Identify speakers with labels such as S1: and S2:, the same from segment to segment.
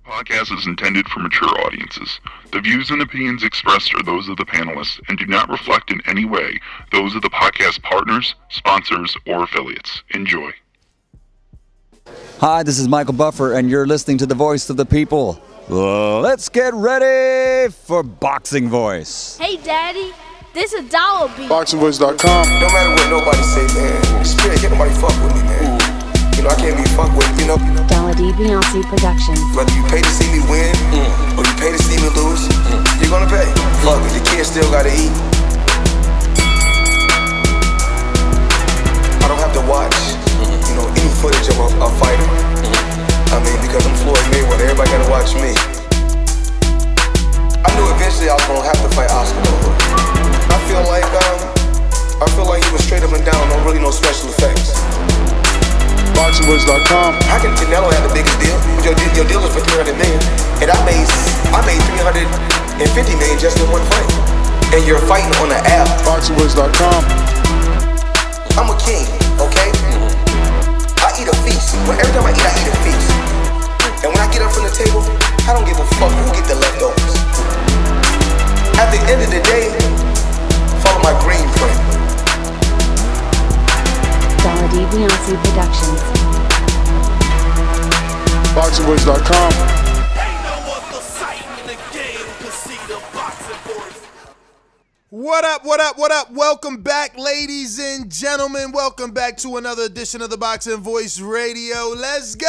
S1: Podcast is intended for mature audiences. The views and opinions expressed are those of the panelists and do not reflect in any way those of the podcast partners, sponsors, or affiliates. Enjoy.
S2: Hi, this is Michael Buffer, and you're listening to the voice of the people. Let's get ready for Boxing Voice.
S3: Hey, Daddy, this is Dollar Beat.
S4: BoxingVoice.com. No matter what nobody say, man, spirit, can't nobody fuck with me, man. You know, I can't be fucked with, you know.
S5: Dollar D Beyonce Productions.
S4: Whether you pay to see me win, or you pay to see me lose, you're gonna pay. Fuck it, the kids still gotta eat. I don't have to watch, you know, any footage of a fighter. I mean, because I'm Floyd Mayweather, everybody gotta watch me. I knew eventually I was gonna have to fight Oscar though. I feel like he was straight up and down, no special effects. BoxingVoice.com. How can Canelo have the biggest deal? Your deal is for $300 million, and I made $350 million just in one fight. And you're fighting on the app. BoxingVoice.com. I'm a king, okay? I eat a feast. Every time I eat a feast. And when I get up from the table, I don't give a fuck who get the leftovers. At the end of the day, follow my green print.
S5: Dollar D Beyonce Productions.
S4: BoxingVoice.com.
S6: What up? Welcome back, ladies and gentlemen. Welcome back to another edition of the Boxing Voice Radio. Let's go!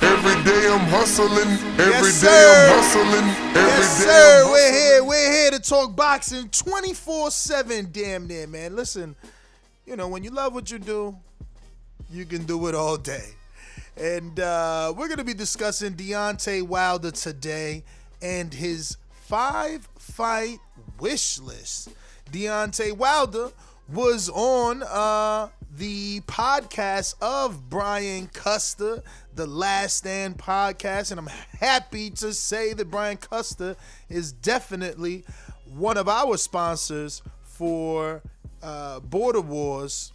S7: Every day I'm hustling.
S6: Yes,
S7: Every day I'm hustling.
S6: Yes, sir. We're here to talk boxing 24/7. Damn near, man. Listen, you know, when you love what you do, you can do it all day. And we're going to be discussing Deontay Wilder today and his 5-fight wish list. Deontay Wilder was on the podcast of Brian Custer, the Last Stand podcast, and I'm happy to say that Brian Custer is definitely one of our sponsors for Border Wars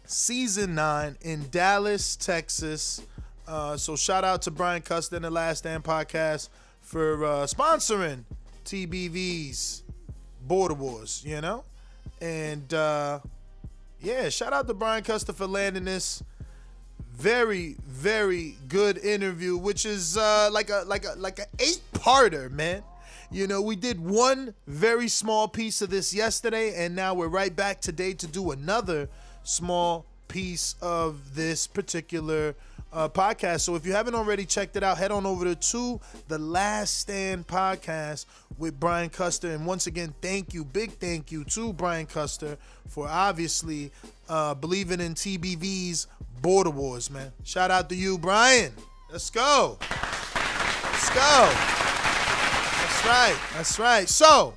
S6: Season 9 in Dallas, Texas. So shout out to Brian Custer and the Last Stand podcast for sponsoring TBV's Border Wars, you know? And yeah, shout out to Brian Custer for landing this very, very good interview, which is like a 8-parter, man. You know, we did one very small piece of this yesterday, and now we're right back today to do another small piece of this particular podcast. So if you haven't already checked it out, head on over to the Last Stand podcast with Brian Custer. And once again, big thank you to Brian Custer for obviously believing in TBV's Border Wars, man. Shout out to you, Brian. Let's go. That's right. So,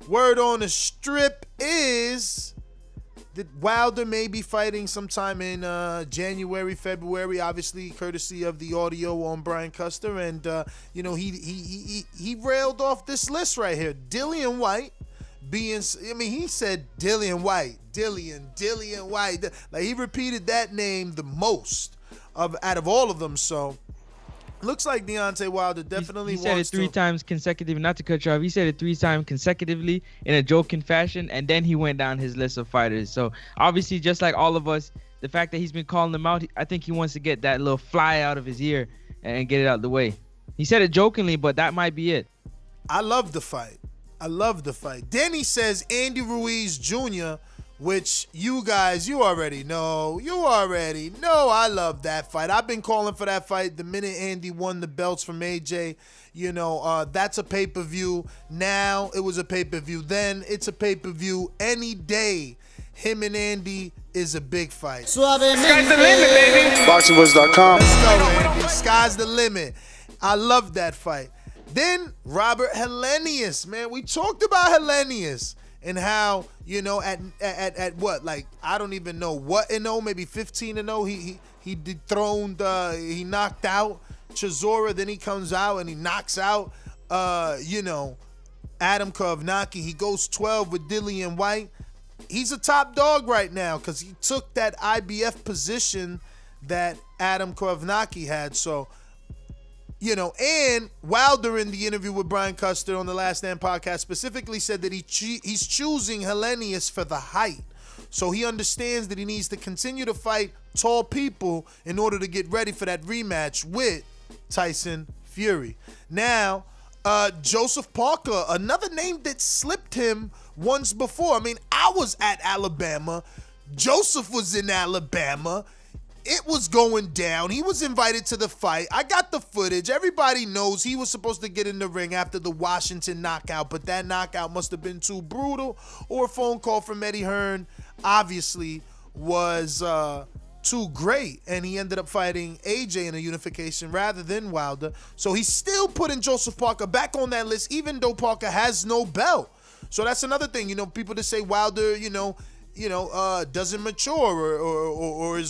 S6: word on the strip is that Wilder may be fighting sometime in January, February, obviously courtesy of the audio on Brian Custer. And, you know, he railed off this list right here. Dillian White he said Dillian White. Dillian White. Like, he repeated that name the most out of all of them. So, looks like Deontay Wilder definitely
S8: he said it three times consecutively, not to cut you off. He said it 3 times consecutively in a joking fashion, and then he went down his list of fighters. So obviously, just like all of us, the fact that he's been calling them out, I think he wants to get that little fly out of his ear and get it out of the way. He said it jokingly, but that might be it.
S6: I love the fight. Then he says Andy Ruiz Jr., which you guys, you already know. I love that fight. I've been calling for that fight the minute Andy won the belts from AJ. You know, that's a pay-per-view. Now it was a pay-per-view. Then it's a pay-per-view any day. Him and Andy is a big fight.
S7: Sky's the limit, baby.
S4: BoxingVoice.com.
S6: Let's go, Andy. Sky's the limit. I love that fight. Then Robert Helenius, man. We talked about Helenius. And how, you know, at what, like, I don't even know what, maybe 15-0, he dethroned, he knocked out Chisora, then he comes out and he knocks out, you know, Adam Kovnacki. He goes 12 with Dillian White. He's a top dog right now because he took that IBF position that Adam Kovnacki had. So And Wilder in the interview with Brian Custer on the Last Stand podcast specifically said that he's choosing Helenius for the height. So he understands that he needs to continue to fight tall people in order to get ready for that rematch with Tyson Fury. Now, Joseph Parker, another name that slipped him once before. I mean, I was at Alabama. Joseph was in Alabama. It was going down. He was invited to the fight. I got the footage. Everybody knows he was supposed to get in the ring after the Washington knockout, but that knockout must have been too brutal, or a phone call from Eddie Hearn obviously was too great, and he ended up fighting AJ in a unification rather than Wilder. So he's still putting Joseph Parker back on that list, even though Parker has no belt. So that's another thing. People that say Wilder, doesn't mature or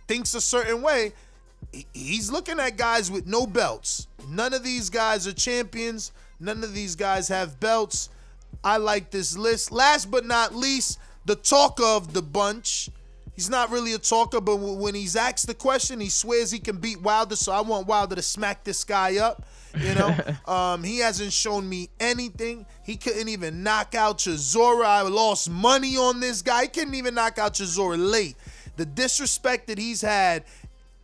S6: thinks a certain way. He's looking at guys with no belts. None of these guys are champions. None of these guys have belts. I like this list. Last but not least, the talker of the bunch. He's not really a talker, but when he's asked the question, he swears he can beat Wilder, so I want Wilder to smack this guy up. He hasn't shown me anything. He couldn't even knock out Chisora. I lost money on this guy. He couldn't even knock out Chisora late. The disrespect that he's had,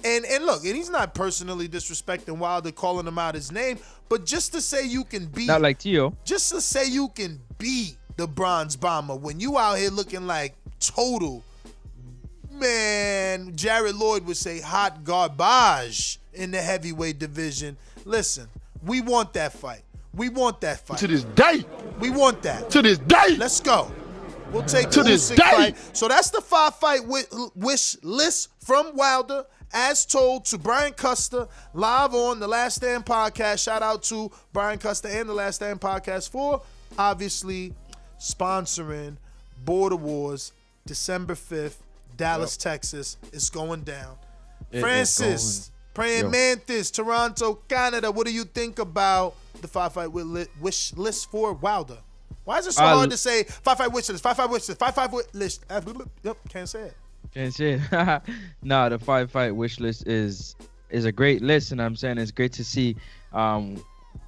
S6: and look, and he's not personally disrespecting Wilder, calling him out his name, but just to say you can beat,
S8: not like Tio,
S6: just to say you can beat the Bronze Bomber when you out here looking like total, man, Jared Lloyd would say hot garbage in the heavyweight division. Listen, we want that fight. We want that fight.
S7: To this day.
S6: We want that.
S7: To this day.
S6: Let's go. We'll take
S7: to
S6: the
S7: this
S6: Usyk
S7: day.
S6: fight. So that's the 5-fight wish list from Wilder, as told to Brian Custer, live on the Last Stand podcast. Shout out to Brian Custer and the Last Stand podcast for obviously sponsoring Border Wars, December 5th, Dallas, Texas. It's going down. Francis, Praying Mantis, Toronto, Canada. What do you think about the 5-fight wish list for Wilder? Why is it so hard to say 5-fight wish list, 5-fight wish list, 5-fight wish list? Yep, can't say it.
S8: Can't say it. No, the 5-fight wish list is a great list, and I'm saying it's great to see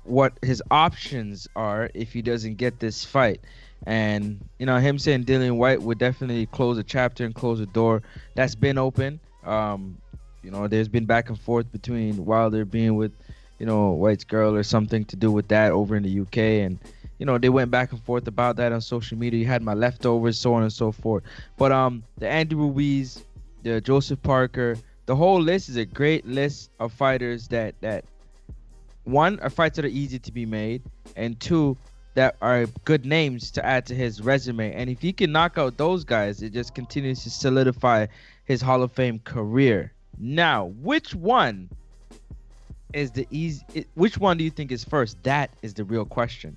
S8: what his options are if he doesn't get this fight. And him saying Dillian White would definitely close a chapter and close a door that's been open. There's been back and forth between Wilder being with White's girl or something to do with that over in the UK, and they went back and forth about that on social media. You had my leftovers, so on and so forth. But the Andy Ruiz, the Joseph Parker, the whole list is a great list of fighters that one, are fights that are easy to be made, and two, that are good names to add to his resume. And if he can knock out those guys, it just continues to solidify his Hall of Fame career. Now, which one is the which one do you think is first? That is the real question.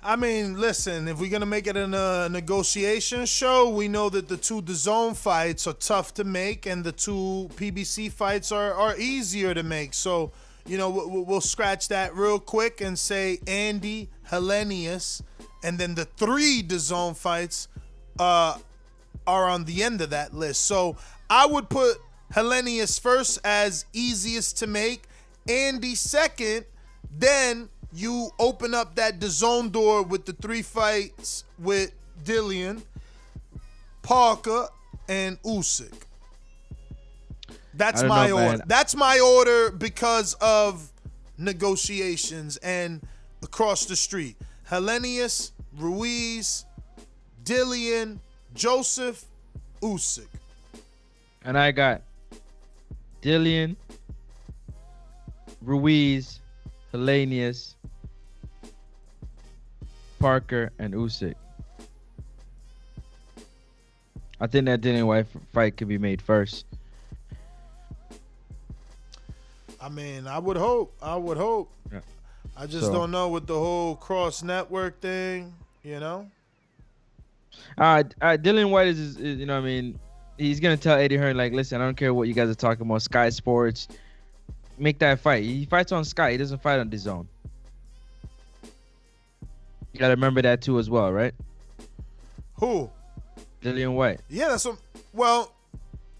S6: I mean, listen, if we're going to make it a negotiation show, we know that the two DAZN fights are tough to make and the two PBC fights are easier to make. So, we'll scratch that real quick and say Andy, Helenius, and then the 3 DAZN fights are on the end of that list. So I would put Helenius first as easiest to make, Andy second, then you open up that DAZN door with the 3 fights with Dillian, Parker, and Usyk. That's my order. Man. That's my order because of negotiations and across the street. Helenius, Ruiz, Dillian, Joseph, Usyk.
S8: And I got Dillian, Ruiz, Helenius, Parker, and Usyk. I think that Dillian White fight could be made first.
S6: I mean, I would hope. Yeah. I just don't know with the whole cross network thing, Dillian
S8: White is he's gonna tell Eddie Hearn, like, listen, I don't care what you guys are talking about. Sky Sports, make that fight. He fights on Sky. He doesn't fight on DAZN. You gotta remember that too as well, right?
S6: Who?
S8: Dillian White.
S6: Yeah, that's what. Well,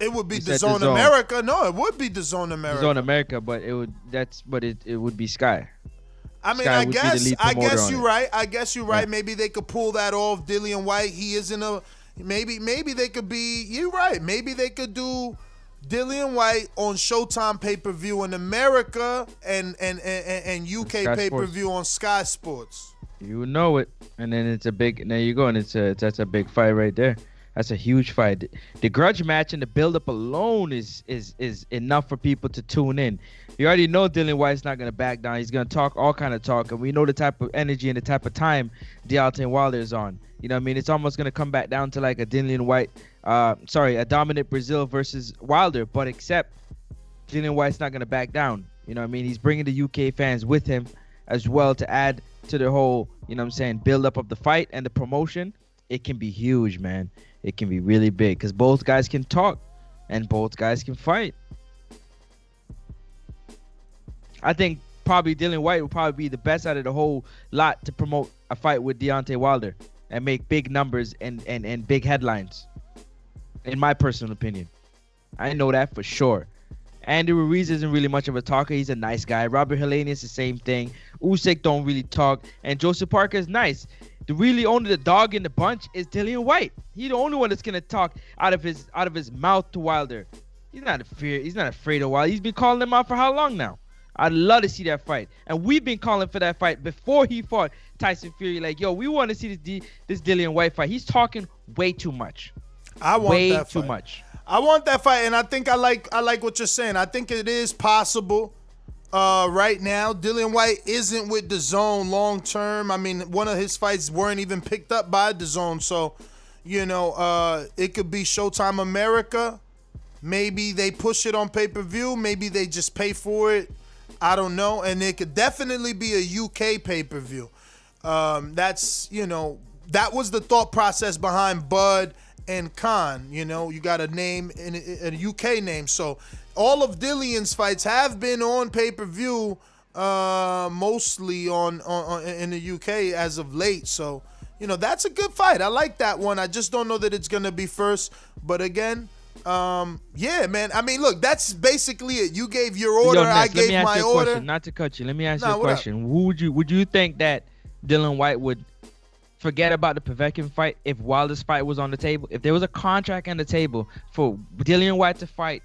S6: It would be
S8: You said
S6: DAZN
S8: DAZN.
S6: America. No, it would be DAZN America.
S8: DAZN America, but it would be Sky.
S6: I mean,
S8: Sky
S6: I
S8: would be the
S6: guess
S8: lead promoter on
S6: you're
S8: it.
S6: right. I guess you're right.
S8: Yeah.
S6: Maybe they could pull that off. Dillian White, he isn't a. Maybe they could be. You're right. Maybe they could do Dillian White on Showtime pay-per-view in America and UK
S8: Sky
S6: pay-per-view on Sky Sports.
S8: You know it, and then it's a big. There you go, and that's a big fight right there. That's a huge fight. The grudge match and the build-up alone is enough for people to tune in. You already know Dillian White's not gonna back down. He's gonna talk all kind of talk, and we know the type of energy and the type of time Deontay Wilder is on. You know what I mean? It's almost gonna come back down to like a Dillian White, a dominant Brazil versus Wilder, but except Dillian White's not gonna back down. You know what I mean? He's bringing the UK fans with him as well to add to the whole, you know what I'm saying, build up of the fight and the promotion. It can be huge, man. It can be really big because both guys can talk and both guys can fight. I think probably Dillian White will probably be the best out of the whole lot to promote a fight with Deontay Wilder and make big numbers and big headlines, in my personal opinion. I know that for sure. Andy Ruiz isn't really much of a talker. He's a nice guy. Robert Helenius, the same thing. Usyk don't really talk. And Joseph Parker is nice. The really only the dog in the bunch is Dillian White. He's the only one that's gonna talk out of his mouth to Wilder. He's not afraid of Wilder. He's been calling him out for how long now? I'd love to see that fight. And we've been calling for that fight before he fought Tyson Fury. Like, yo, we want to see this Dillian White fight. He's talking way too much.
S6: I want
S8: way
S6: that fight.
S8: too much.
S6: I want that fight, and I think I like what you're saying. I think it is possible. Right now, Dillian White isn't with DAZN long term. I mean, one of his fights weren't even picked up by DAZN, so it could be Showtime America. Maybe they push it on pay-per-view. Maybe they just pay for it. I don't know. And it could definitely be a UK pay-per-view. That was the thought process behind Bud and Khan. You got a name, a UK name. So all of Dillian's fights have been on pay-per-view, mostly on in the UK as of late. So, that's a good fight. I like that one. I just don't know that it's going to be first. But again, yeah, man. I mean, look, that's basically it. You gave your order. I gave my order.
S8: Not to cut you. Let me ask you a question. Would you think that Dillian White would forget about the Povetkin fight if Wilder's fight was on the table? If there was a contract on the table for Dillian White to fight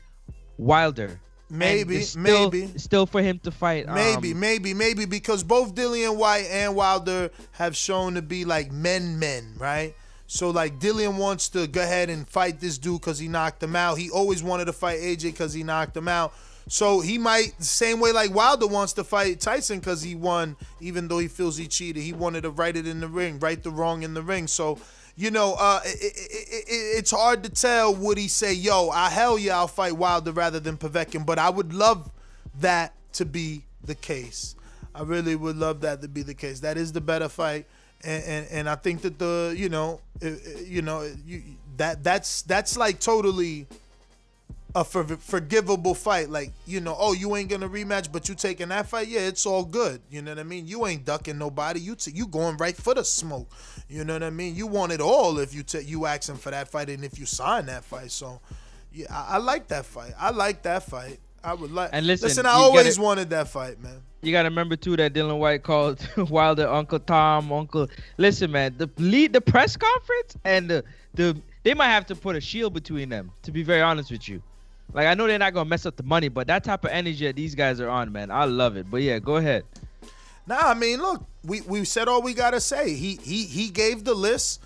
S8: Wilder,
S6: maybe
S8: still for him to fight.
S6: Maybe because both Dillian White and Wilder have shown to be like men, right? So like Dillian wants to go ahead and fight this dude because he knocked him out. He always wanted to fight AJ because he knocked him out. So he might, same way like Wilder wants to fight Tyson because he won, even though he feels he cheated. He wanted to right it in the ring, right the wrong in the ring. So, it's hard to tell. Would he say, yo, hell yeah, I'll fight Wilder rather than Povetkin? But I would love that to be the case. I really would love that to be the case. That is the better fight. And I think that that's like totally a forgivable fight. Like, you ain't gonna rematch, but you taking that fight, yeah, it's all good. You know what I mean? You ain't ducking nobody. You going right for the smoke. You know what I mean? You want it all if you asking for that fight and if you sign that fight. So, yeah, I like that fight. I would like. And listen, I always wanted that fight, man.
S8: You gotta remember too that Dillian White called Wilder Uncle Tom, Uncle. Listen, man, the press conference and they might have to put a shield between them. To be very honest with you, like I know they're not gonna mess up the money, but that type of energy that these guys are on, man, I love it. But yeah, go ahead.
S6: Nah, I mean, look, we said all we gotta say. He gave the list.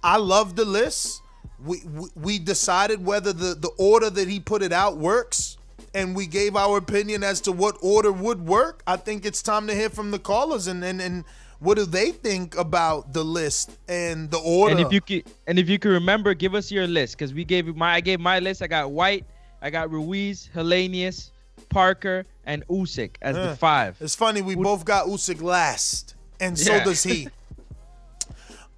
S6: I love the list. We decided whether the order that he put it out works. And we gave our opinion as to what order would work. I think it's time to hear from the callers and what do they think about the list and the order.
S8: And if you can remember, give us your list because I gave my list. I got White, I got Ruiz, Helenius, Parker, and Usyk as the 5.
S6: It's funny we both got Usyk last, and so does he.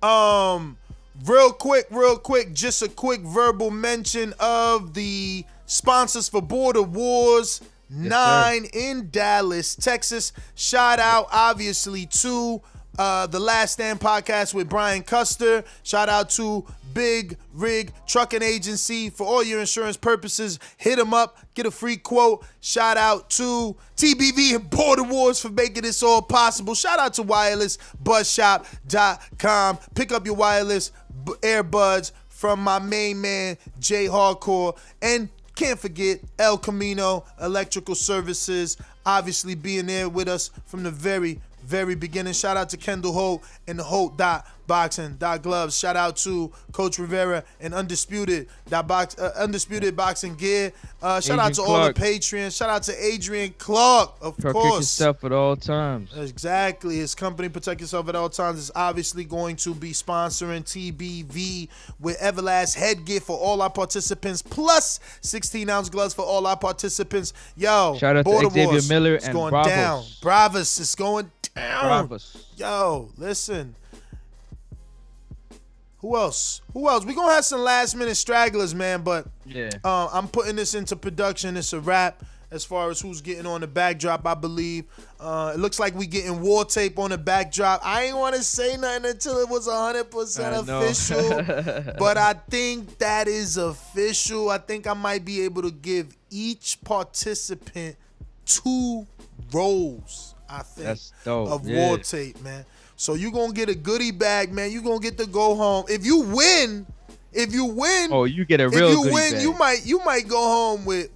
S6: Real quick, just a quick verbal mention of the sponsors for Border Wars 9 in Dallas, Texas. Shout out, obviously, to the Last Stand podcast with Brian Custer. Shout out to Big Rig Trucking Agency for all your insurance purposes. Hit them up, get a free quote. Shout out to TBV and Border Wars for making this all possible. Shout out to wirelessbuzzshop.com. Pick up your wireless earbuds from my main man, Jay Hardcore. And can't forget El Camino Electrical Services, obviously being there with us from the very beginning. Shout out to Kendall Holt and the Holt.boxing.gloves. Shout out to Coach Rivera and Undisputed Boxing Gear. Shout out to all the Patreons. Shout out to Adrian Clark, of course.
S8: Protect yourself at all times.
S6: Exactly. His company, Protect Yourself at All Times, is obviously going to be sponsoring TBV with Everlast headgear for all our participants, plus 16-ounce gloves for all our participants. Yo,
S8: shout out
S6: Border
S8: to Xavier
S6: Wars,
S8: Miller
S6: it's
S8: and
S6: going
S8: Bravos.
S6: down. Bravos is going down.
S8: Bravos.
S6: Yo, listen. Who else? We're going to have some last-minute stragglers, man, but
S8: yeah,
S6: I'm putting this into production. It's a wrap as far as who's getting on the backdrop, I believe. It looks like we getting war tape on the backdrop. I ain't want to say nothing until it was 100% official, but I think that is official. I think I might be able to give each participant 2 rolls, I think,
S8: that's dope.
S6: of war tape, man. So you gonna get a goodie bag, man. You gonna get to go home. If you win,
S8: oh, you get a real.
S6: If you
S8: goodie
S6: win,
S8: bag.
S6: you might go home with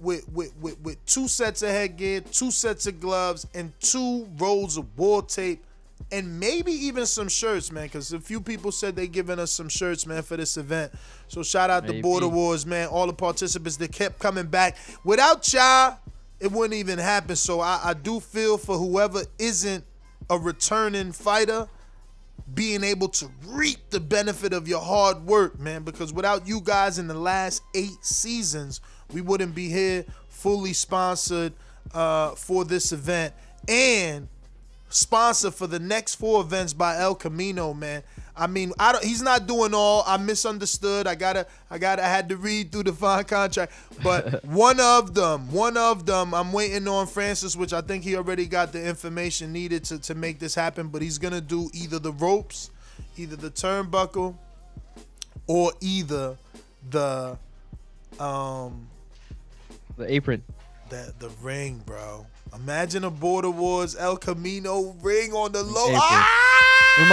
S6: 2 sets of headgear, 2 sets of gloves, and 2 rolls of war tape, and maybe even some shirts, man. Because a few people said they giving us some shirts, man, for this event. So shout out to Border Wars, man. All the participants that kept coming back. Without y'all, it wouldn't even happen. So I do feel for whoever isn't a returning fighter being able to reap the benefit of your hard work, man, because without you guys in the last 8 seasons, we wouldn't be here fully sponsored for this event and sponsored for the next 4 events by El Camino, man. I mean, he's not doing all. I misunderstood. I had to read through the fine contract. But one of them, I'm waiting on Francis, which I think he already got the information needed to make this happen. But he's gonna do either the ropes, either the turnbuckle, or either the
S8: apron.
S6: The ring, bro. Imagine a Border Wars El Camino ring on the low.
S8: We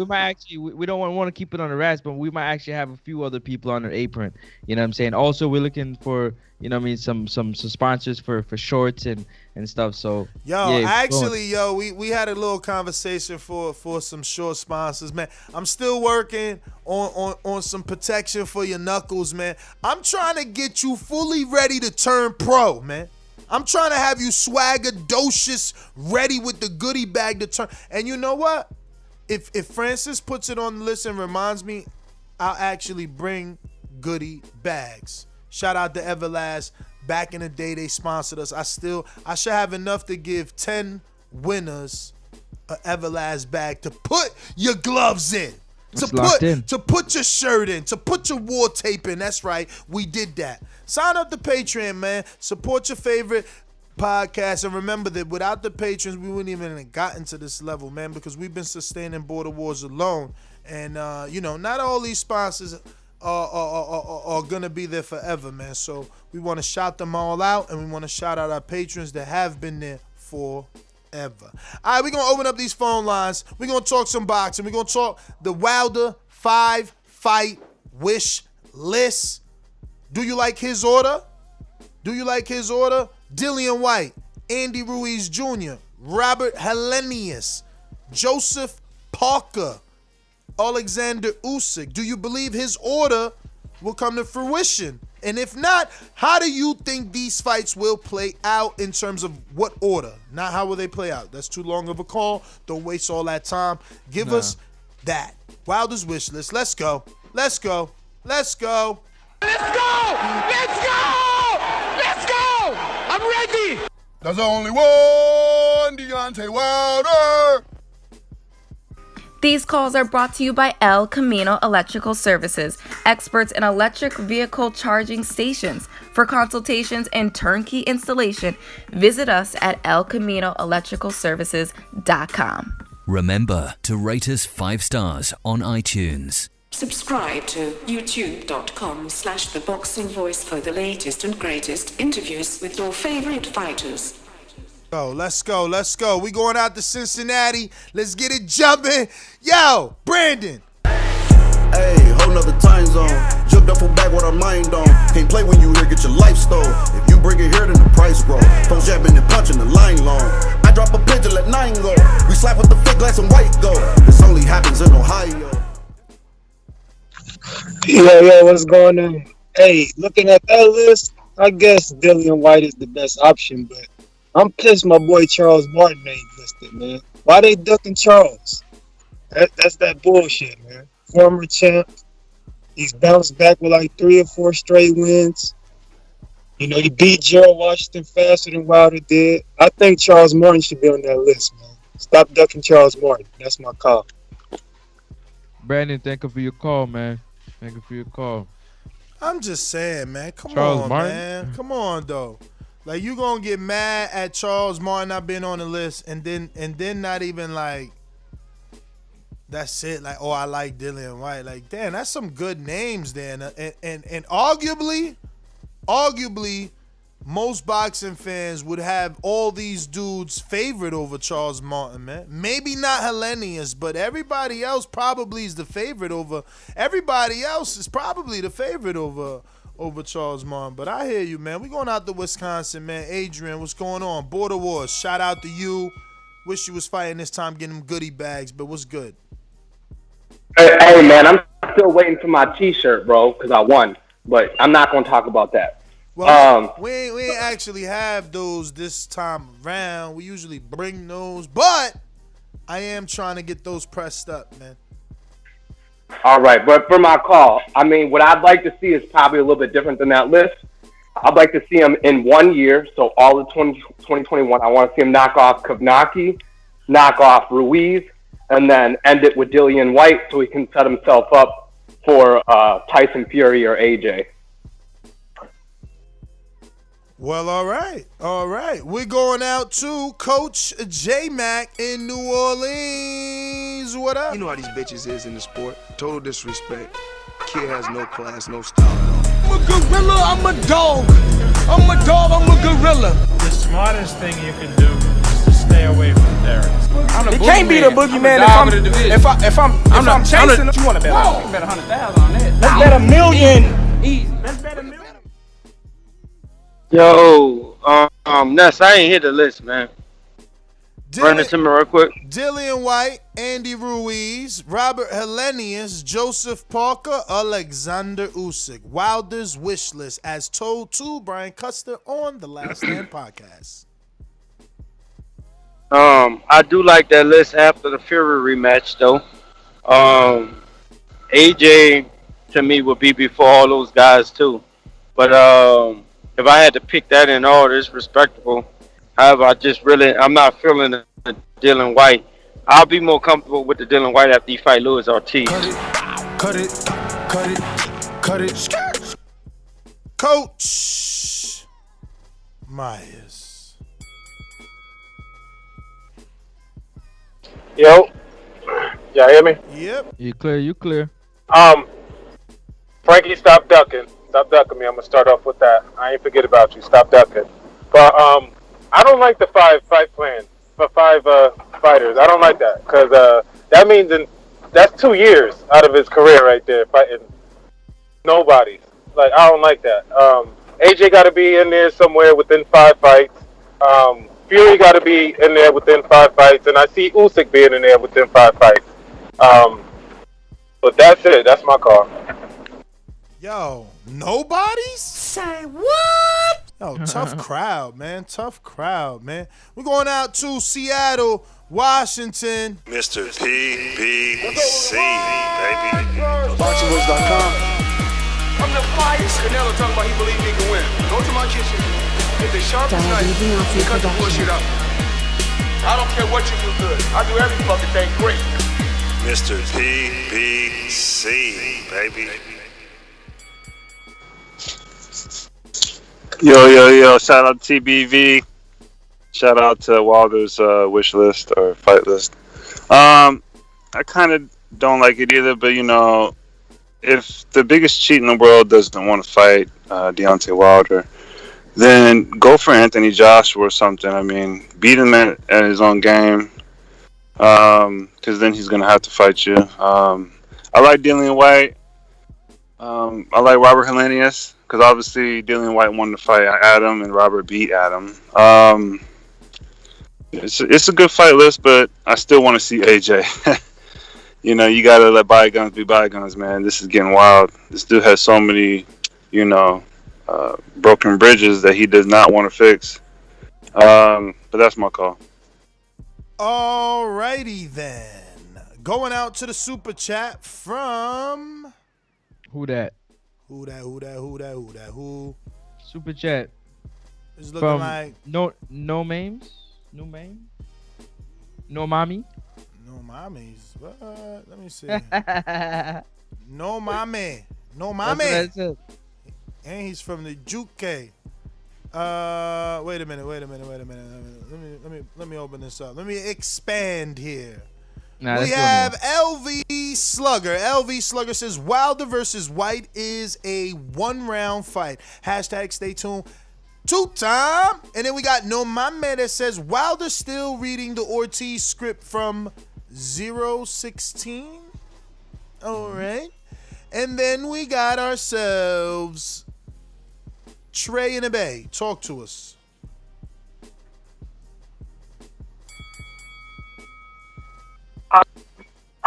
S8: might actually we don't want to keep it on the rats, but we might actually have a few other people on their apron. You know what I'm saying? Also, we're looking for, you know what I mean, some sponsors for shorts and stuff. So
S6: we had a little conversation for some short sponsors, man. I'm still working on some protection for your knuckles, man. I'm trying to get you fully ready to turn pro, man. I'm trying to have you swagger-docious, ready with the goodie bag to turn. And you know what? If Francis puts it on the list and reminds me, I'll actually bring goodie bags. Shout out to Everlast. Back in the day, they sponsored us. I should have enough to give 10 winners an Everlast bag to put your gloves in. To put your shirt in, to put your war tape in. That's right, we did that. Sign up to Patreon, man. Support your favorite podcast, and remember that without the patrons, we wouldn't even have gotten to this level, man, because we've been sustaining Border Wars alone. And not all these sponsors are gonna be there forever, man. So we want to shout them all out, and we want to shout out our patrons that have been there forever. All right, we're going to open up these phone lines. We're going to talk some boxing. We're going to talk the Wilder 5-fight wish list. Do you like his order? Dillian White, Andy Ruiz Jr., Robert Helenius, Joseph Parker, Alexander Usyk. Do you believe his order will come to fruition? And if not, how do you think these fights will play out in terms of what order? Not how will they play out. That's too long of a call. Don't waste all that time. Give us that. Wilder's wish list. Let's go.
S7: I'm ready. There's only one Deontay Wilder.
S9: These calls are brought to you by El Camino Electrical Services, experts in electric vehicle charging stations. For consultations and turnkey installation, visit us at elcaminoelectricalservices.com.
S10: Remember to rate us 5 stars on iTunes.
S11: Subscribe to youtube.com/theboxingvoice for the latest and greatest interviews with your favorite fighters.
S6: Let's go. We going out to Cincinnati. Let's get it jumping. Yo, Brandon.
S12: Hey, whole nother time zone. Jumped up from back with our mind on. Can't play when you here, get your life stole. If you bring it here, then the price grow. Folks jabbing and punching the line long. I drop a pigeon, let 9 go. We slap with the fake glass and white go. This only happens in Ohio.
S13: Yo, what's going on? Hey, looking at that list, I guess Dillian White is the best option, but I'm pissed my boy Charles Martin ain't listed, man. Why they ducking Charles? That's that bullshit, man. Former champ. He's bounced back with like 3 or 4 straight wins. You know, he beat Gerald Washington faster than Wilder did. I think Charles Martin should be on that list, man. Stop ducking Charles Martin. That's my call.
S8: Brandon, thank you for your call, man. Thank you for your call.
S6: I'm just saying, man. Come
S8: Charles
S6: on,
S8: Martin?
S6: man. Come on, though. Like, you gonna get mad at Charles Martin not being on the list, and then not even like, that's it. Like, oh, I like Dillian White. Like, damn, that's some good names there. And arguably, most boxing fans would have all these dudes favored over Charles Martin, man. Maybe not Hellenius, but everybody else probably is the favorite over. Everybody else is probably the favorite over Charles Martin. But I hear you, man. We going out to Wisconsin, man. Adrian, what's going on? Border Wars. Shout out to you. Wish you was fighting this time, getting them goodie bags, but what's good?
S14: Hey, man, I'm still waiting for my T-shirt, bro, because I won. But I'm not going to talk about that.
S6: Well, we ain't actually have those this time around. We usually bring those, but I am trying to get those pressed up, man.
S14: All right, but for my call, I mean, what I'd like to see is probably a little bit different than that list. I'd like to see him in 1 year, so all of 2021. I want to see him knock off Kovnacki, knock off Ruiz, and then end it with Dillian White so he can set himself up for Tyson Fury or AJ.
S6: Well, all right. We're going out to Coach J-Mac in New Orleans. What up?
S15: You know how these bitches is in the sport. Total disrespect. Kid has no class, no style.
S16: I'm a gorilla, I'm a dog. I'm a dog, I'm a gorilla.
S17: The smartest thing you can do is to stay away from Derek.
S16: It can't be the boogeyman if I'm chasing. You want to bet? You bet 100,000 on that. Let's bet $1 million. Easy. Let's bet $1 million.
S18: Yo, Ness, I ain't hit the list, man. Run it to me real quick.
S6: Dillian White, Andy Ruiz, Robert Hellenius, Joseph Parker, Alexander Usyk. Wilder's wish list, as told to Brian Custer on the Last Stand podcast.
S18: I do like that list after the Fury rematch, though. AJ to me would be before all those guys too, but if I had to pick that in order, it's respectable. However, I'm not feeling the Dillian White. I'll be more comfortable with the Dillian White after he fight Luis Ortiz.
S15: Cut it.
S6: Coach Myers.
S19: Yo, y'all hear me?
S6: Yep.
S8: You clear.
S19: Frankie, stop ducking. Stop ducking me. I'm gonna start off with that. I ain't forget about you. Stop ducking. But I don't like the 5-fight plan for 5 fighters. I don't like that because that means that's 2 years out of his career right there fighting nobody. Like, I don't like that. AJ got to be in there somewhere within 5 fights. Fury got to be in there within 5 fights, and I see Usyk being in there within 5 fights. But that's it. That's my call.
S6: Yo, nobody's? Say what? Yo, tough crowd, man. We're going out to Seattle, Washington.
S20: Mr. PBC, baby.
S15: BoxingVoice.com.
S16: I'm the flyest. Canelo talking about he believe he can win. Go to my kitchen. Get the sharpest knife and cut the bullshit up. I don't care what you do good. I do every fucking thing great.
S20: Mr. PBC, baby.
S21: Yo, shout out TBV. Shout out to Wilder's wish list or fight list. I kind of don't like it either, but if the biggest cheat in the world doesn't want to fight Deontay Wilder, then go for Anthony Joshua or something. I mean, beat him at his own game, because then he's gonna have to fight you. I like Dillian White. I like Robert Helenius because obviously Dillian White won the fight Adam and Robert beat Adam. It's a good fight list, but I still want to see AJ. You gotta let bygones be bygones, man. This is getting wild. This dude has so many, broken bridges that he does not want to fix. But that's my call.
S6: Alrighty then. Going out to the super chat from
S8: Who that?
S6: Who?
S8: Super chat.
S6: It's looking
S8: From
S6: like
S8: no memes. No mame. No mommy.
S6: no mommies. What? Let me see. No mommy. No mommy.
S8: That's it.
S6: And he's from the Juke. Wait a minute. Let me open this up. Let me expand here.
S8: Nah,
S6: we
S8: that's
S6: have LV Slugger. LV Slugger says Wilder versus White is a 1-round fight. Hashtag stay tuned. 2-time. And then we got No Mame that says Wilder still reading the Ortiz script from 016. All right. And then we got ourselves Trey in the Bay. Talk to us.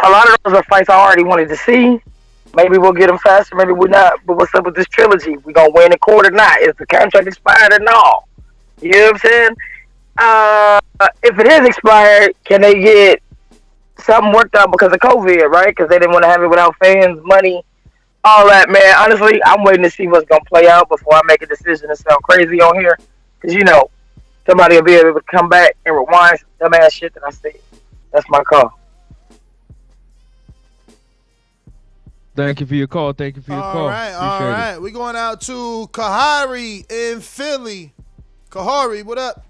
S22: A lot of those are fights I already wanted to see. Maybe we'll get them faster, maybe we're not. But what's up with this trilogy? We gonna win in court or not? Is the contract expired or no? You know what I'm saying? If it is expired, can they get something worked out because of COVID, right? Because they didn't want to have it without fans, money, all that, man. Honestly, I'm waiting to see what's gonna play out before I make a decision to sound crazy on here. Because somebody will be able to come back and rewind some dumbass shit that I said. That's my call.
S8: Thank you for your call.
S6: All right. We're going out to Kahari in Philly. Kahari, what up?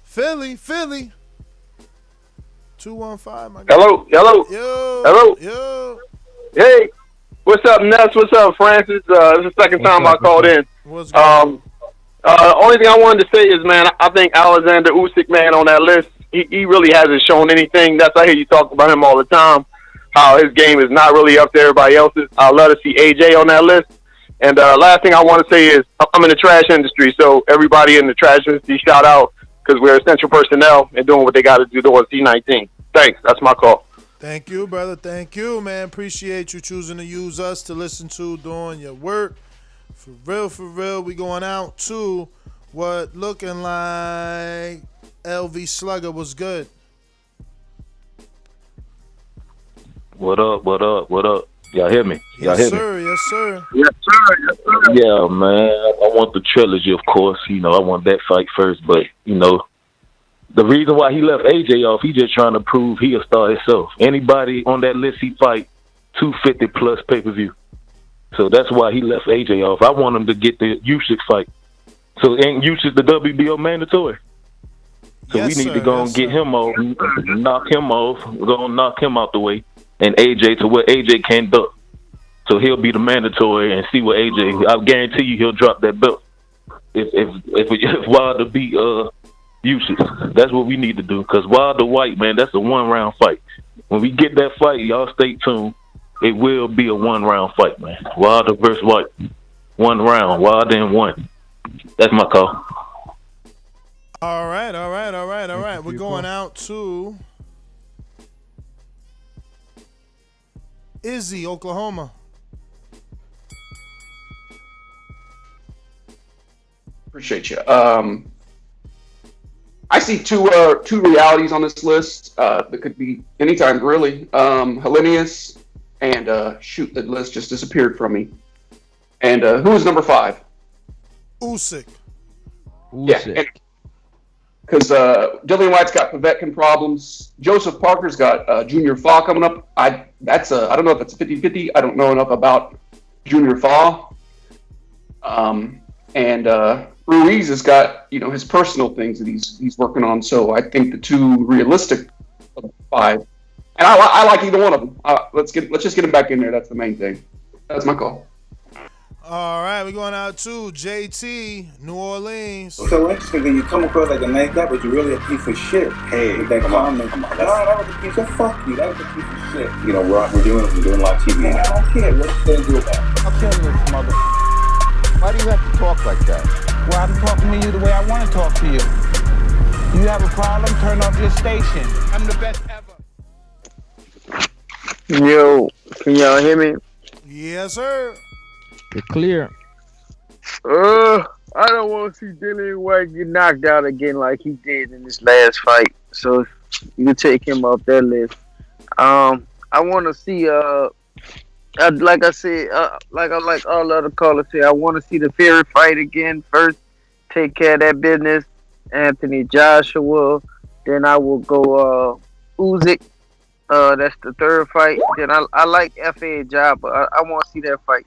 S6: Philly. 215, my guy.
S23: Hello.
S6: Yo.
S23: Hey, what's up, Ness? What's up, Francis? This is the second time I called in.
S6: What's going on?
S23: Only thing I wanted to say is, man, I think Alexander Usyk, man, on that list, he really hasn't shown anything. I hear you talk about him all the time, how his game is not really up to everybody else's. I'd love to see AJ on that list. And last thing I want to say is I'm in the trash industry, so everybody in the trash industry, shout out, because we're essential personnel and doing what they got to do towards C19. Thanks. That's my call.
S6: Thank you, brother. Thank you, man. Appreciate you choosing to use us to listen to doing your work. For real, we going out to what looking like LV Slugger was good.
S24: What up? Y'all hear me?
S6: Yes, sir.
S24: Yeah, man. I want the trilogy, of course. I want that fight first. But, the reason why he left AJ off, he just trying to prove he'll start himself. Anybody on that list, he fight 250-plus pay-per-view. So that's why he left AJ off. I want him to get the Usyk fight. So ain't Usyk the WBO mandatory? So we need to go and get him off, knock him off, go and knock him out the way, and AJ to where AJ can't duck. So he'll be the mandatory and see what AJ. I guarantee you he'll drop that belt if Wilder beat Usyk. That's what we need to do. Because Wilder White, man, that's a 1-round fight. When we get that fight, y'all stay tuned. It will be a 1-round fight, man. Wilder versus White, 1 round. Wilder in 1. That's my call.
S6: All right. We're going out to Izzy, Oklahoma.
S25: Appreciate you. I see two realities on this list that could be anytime, really. Helenius and the list just disappeared from me. And who is number 5?
S6: Usyk.
S25: Yeah, because Dillian White's got Povetkin problems. Joseph Parker's got Junior Fa coming up. I don't know if that's 50-50. I don't know enough about Junior Fa. Ruiz has got, his personal things that he's working on. So I think the two realistic of the 5, and I like either one of them. Let's just get him back in there. That's the main thing. That's my call.
S6: All right, we're going out to JT, New Orleans.
S1: So interesting that you come across like a nice guy, but you're really a piece of shit. Hey, with that comment. No, that was a piece of fuck you. That was a piece of shit. We're doing a lot of TV. I don't care. What you gonna do about it?
S2: I'm killing this mother. Why do you have to talk like that? Well, I'm talking to you the way I want to talk to you. You have a problem? Turn off your station. I'm the best ever.
S3: Yo, can y'all hear me?
S6: Yes, sir.
S8: You're clear.
S3: I don't want to see Dillian White get knocked out again like he did in this last fight. So you can take him off that list. I want to see like I said, like all other callers say, I want to see the Fury fight again first. Take care of that business. Anthony Joshua. Then I will go Usyk. That's the third fight. Then I like F.A. Job, but I want to see that fight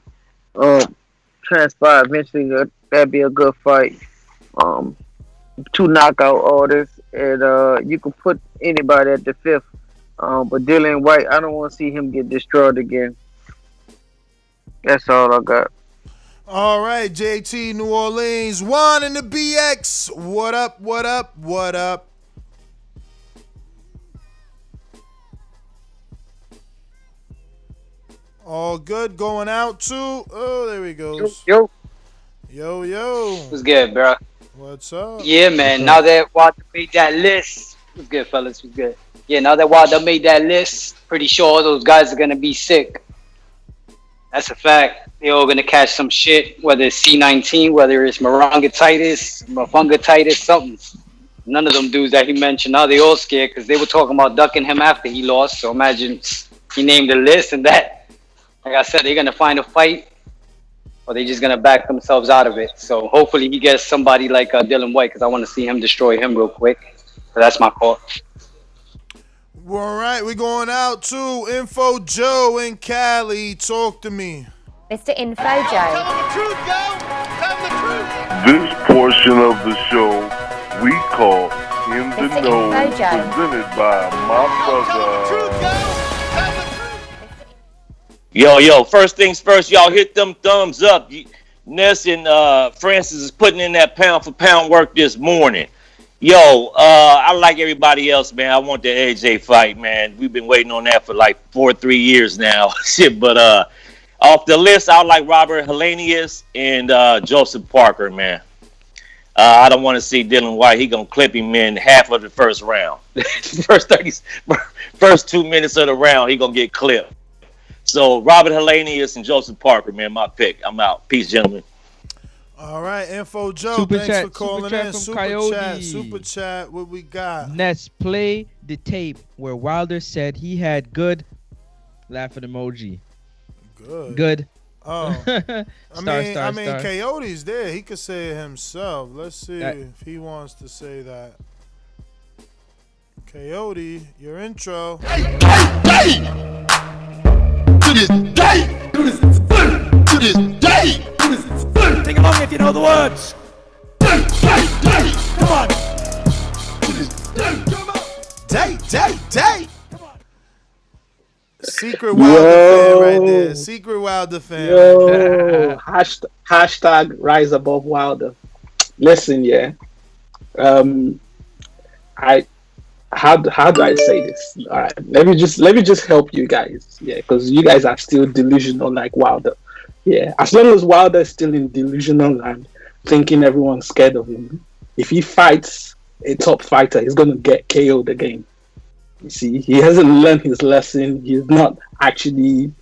S3: transpire eventually. That'd be a good fight. 2 knockout orders, and you can put anybody at the 5th. But Dillian White, I don't want to see him get destroyed again. That's all I got.
S6: All right, JT, New Orleans. Juan in the BX. What up, what up, what up? All good. Going out to... Oh, there he goes.
S3: Yo.
S6: What's
S4: good, bro?
S6: What's up?
S4: Yeah, man. Now that Wilder made that list... What's good, fellas? What's good? Yeah, now that Wilder made that list, pretty sure those guys are going to be sick. That's a fact. They're all going to catch some shit, whether it's C19, whether it's morongitis, mafungatitis, something. None of them dudes that he mentioned, now they all scared because they were talking about ducking him after he lost. So imagine he named the list and that. Like I said, they're going to find a fight or they're just going to back themselves out of it. So hopefully he gets somebody like Dillian White because I want to see him destroy him real quick. So that's my call.
S6: All right, we're going out to Info Joe in Cali. Talk to me.
S5: Mr. Info Joe.
S16: Tell the truth, Joe. Tell the truth.
S26: This portion of the show we call In the
S5: Mr.
S26: Know,
S5: Info Joe.
S26: presented by my brother.
S27: Yo, first things first, y'all hit them thumbs up. Ness and Francis is putting in that pound for pound work this morning. Yo, I like everybody else, man. I want the AJ fight, man. We've been waiting on that for like 3 years now. Shit, but off the list, I like Robert Helenius and Joseph Parker, man. I don't want to see Dillian White. He gonna clip him in half of the first round. First 2 minutes of the round, he gonna get clipped. So Robert Helenius and Joseph Parker, man, my pick. I'm out. Peace, gentlemen.
S6: All right, Info Joe,
S8: Super
S6: thanks
S8: chat,
S6: for calling
S8: super chat
S6: in.
S8: from
S6: Super
S8: Coyote.
S6: chat, super chat. What we got?
S8: Ness, play the tape where Wilder said he had good laughing emoji. Good.
S6: Oh,
S8: Star.
S6: Coyote's there. He could say it himself. Let's see if he wants to say that. Coyote, your intro.
S16: To this day, to this day, to this day. Sing along if you know the words. Come on. To this
S6: Day. Secret Wilder fan right there. Secret Wilder fan.
S28: Yo, hashtag rise above Wilder. Listen, yeah. How do I say this? All right, let me just help you guys, yeah, because you guys are still delusional like Wilder, yeah. As long as Wilder is still in delusional land, thinking everyone's scared of him, if he fights a top fighter, he's gonna get KO'd again. You see, he hasn't learned his lesson. He's not actually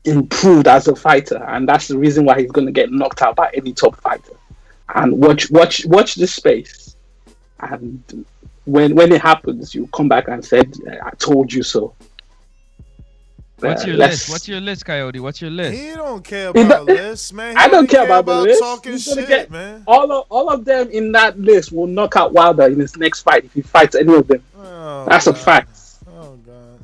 S28: improved as a fighter, and that's the reason why he's gonna get knocked out by any top fighter. And watch this space, and when it happens, you come back and said, "I told you so."
S8: What's your list? What's your list, Coyote? What's your list?
S6: He don't care about lists, man.
S28: I don't care about the list.
S6: Talking shit, man.
S28: All of them in that list will knock out Wilder in his next fight if he fights any of them. That's a fact.
S6: Oh God.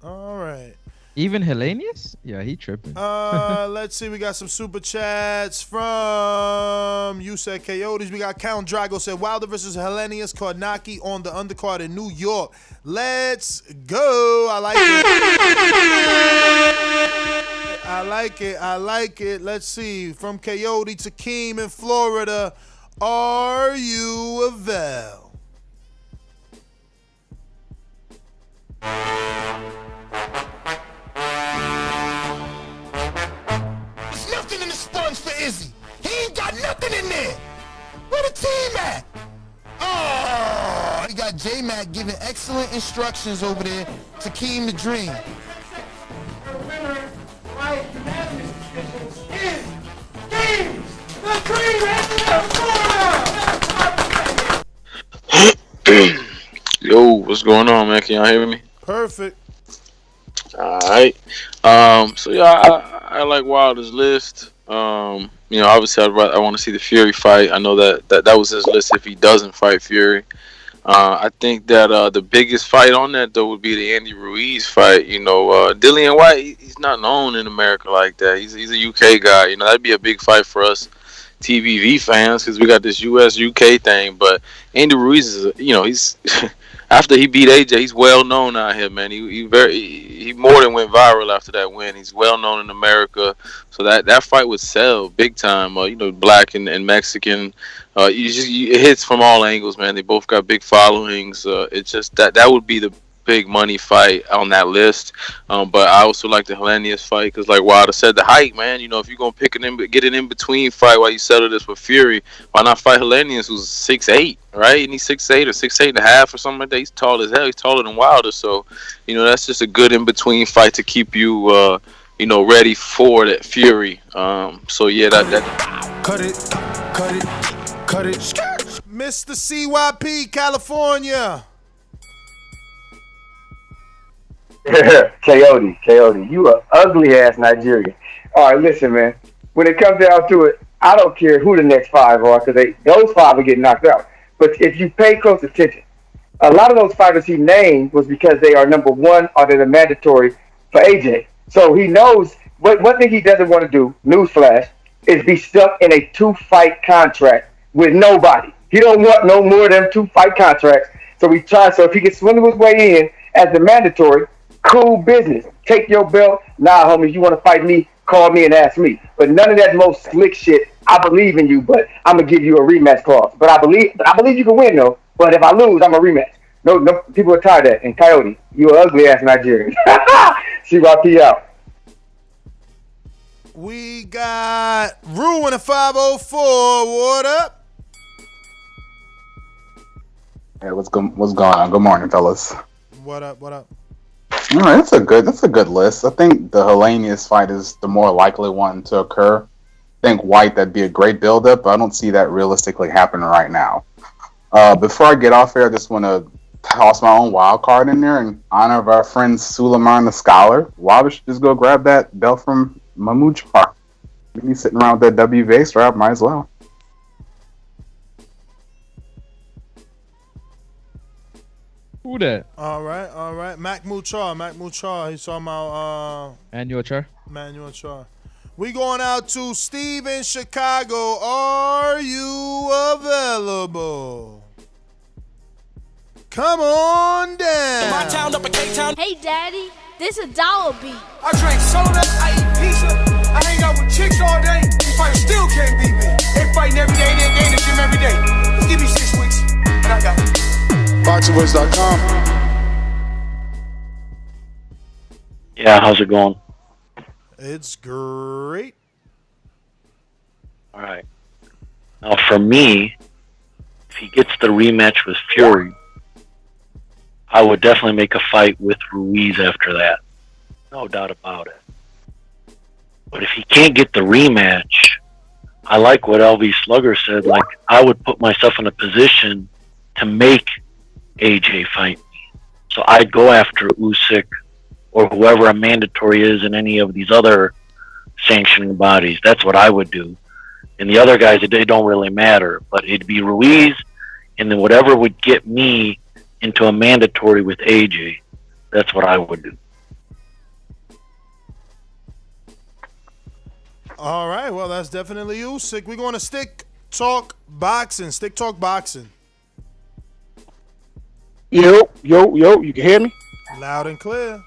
S6: All right.
S8: Even Hellenius? Yeah, he tripping.
S6: Let's see. We got some super chats from you said Coyotes. We got Count Drago said Wilder versus Hellenius Kornacki on the undercard in New York. Let's go. I like it. Let's see. From Coyote to Keem in Florida. Are you available?
S5: There's nothing in the sponge for Izzy. He ain't got nothing in there. Where the team at? Oh, he got J-Mac giving excellent instructions over there to Keem the Dream.
S16: The winner by unanimous decisions is Keem the Dream.
S7: Yo, what's going on, man? Can y'all hear me?
S6: Perfect.
S7: All right. So yeah, I like Wilder's list. Obviously I want to see the Fury fight. I know that was his list if he doesn't fight Fury. I think that the biggest fight on that though would be the Andy Ruiz fight. Dillian White, he's not known in America like that. He's a UK guy. That'd be a big fight for us TBV fans because we got this US UK thing. But Andy Ruiz is, he's after he beat AJ, he's well known out here, man. He more than went viral after that win. He's well known in America, so that fight would sell big time. Black and Mexican. It hits from all angles, man. They both got big followings. It's just that would be the big money fight on that list. But I also like the Hellenius fight because, like Wilder said, the height, man. If you're gonna get an in between fight while you settle this with Fury, why not fight Hellenius, who's 6'8", right? And he's 6'8" or 6'8.5" or something like that. He's tall as hell. He's taller than Wilder, so that's just a good in between fight to keep you ready for that Fury. So yeah, that.
S6: Cut it. Mr. CYP, California.
S9: Coyote, you a ugly ass Nigerian. All right, listen, man. When it comes down to it, I don't care who the next five are because those five are getting knocked out. But if you pay close attention, a lot of those fighters he named was because they are number one or they're mandatory for AJ. So he knows one thing he doesn't want to do. Newsflash is be stuck in a 2-fight contract with nobody. He don't want no more of them 2-fight contracts. So he tries. So if he can swindle his way in as the mandatory. Cool business. Take your belt. Nah, homie, you want to fight me, call me and ask me. But none of that most slick shit. I believe in you, but I'm going to give you a rematch clause. But I believe you can win, though. But if I lose, I'm a rematch. No, people are tired of that. And Coyote, you an ugly-ass Nigerian. CYP out.
S6: We got Rue in a 504. What up?
S10: Hey, what's going on? Good morning, fellas.
S6: What up?
S10: All right, that's a good list. I think the Hellenius fight is the more likely one to occur. I think White, that'd be a great build-up, but I don't see that realistically happening right now. Before I get off here, I just want to toss my own wild card in there in honor of our friend Suleiman the Scholar. Wilder should just go grab that belt from Mahmoud Char. He's sitting around with that WBA strap, might as well.
S8: Who that?
S6: All right. Mahmoud Char. He's talking about
S8: Manuel Char.
S6: We going out to Steve in Chicago. Are you available? Come on down.
S11: My town up in K-Town. Hey, Daddy, this a dollar beat.
S16: I drink soda, I eat pizza, I hang out with chicks all day. These fighters still can't beat me. They fighting every day, they in the gym every day. Just give me 6 weeks, and I got it.
S26: Boxingvoice.com.
S12: Yeah, how's it going?
S6: It's great.
S12: All right. Now, for me, if he gets the rematch with Fury, I would definitely make a fight with Ruiz after that. No doubt about it. But if he can't get the rematch, I like what LV Slugger said. Like, I would put myself in a position to make AJ fight me. So I'd go after Usyk or whoever a mandatory is in any of these other sanctioning bodies. That's what I would do. And the other guys, they don't really matter. But it'd be Ruiz, and then whatever would get me into a mandatory with AJ, that's what I would do.
S6: All right, well, that's definitely Usyk. We're going to stick talk boxing. Stick talk boxing.
S13: Yo, you can hear me?
S6: Loud and clear.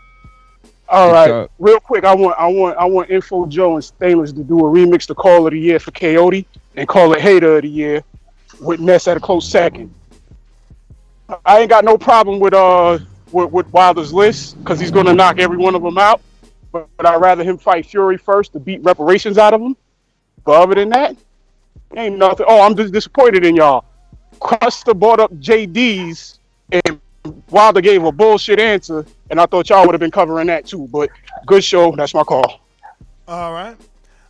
S13: All right, real quick, I want Info Joe and Stainless to do a remix to Call of the Year for Coyote and call it Hater of the Year with Ness at a close second. I ain't got no problem with Wilder's list because he's gonna knock every one of them out. But I'd rather him fight Fury first to beat reparations out of him. But other than that, ain't nothing. Oh, I'm just disappointed in y'all. Custer brought up JD's and Wilder gave a bullshit answer, and I thought y'all would have been covering that too. But good show. That's my call.
S6: All right.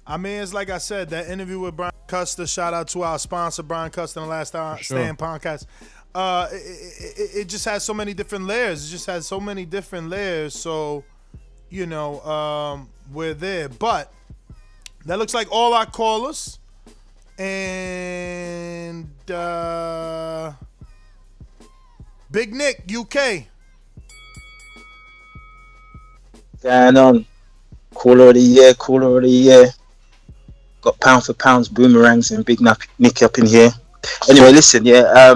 S6: I mean, it's like I said, that interview with Brian Custer. Shout out to our sponsor, Brian Custer, on the Last Stand podcast. It just has so many different layers. It just has so many different layers. So, you know, we're there. But that looks like all our callers. And Big Nick, UK.
S14: Going on. Caller of the year. Got pound for pounds, boomerangs, and Big Nick up in here. Anyway, listen, yeah.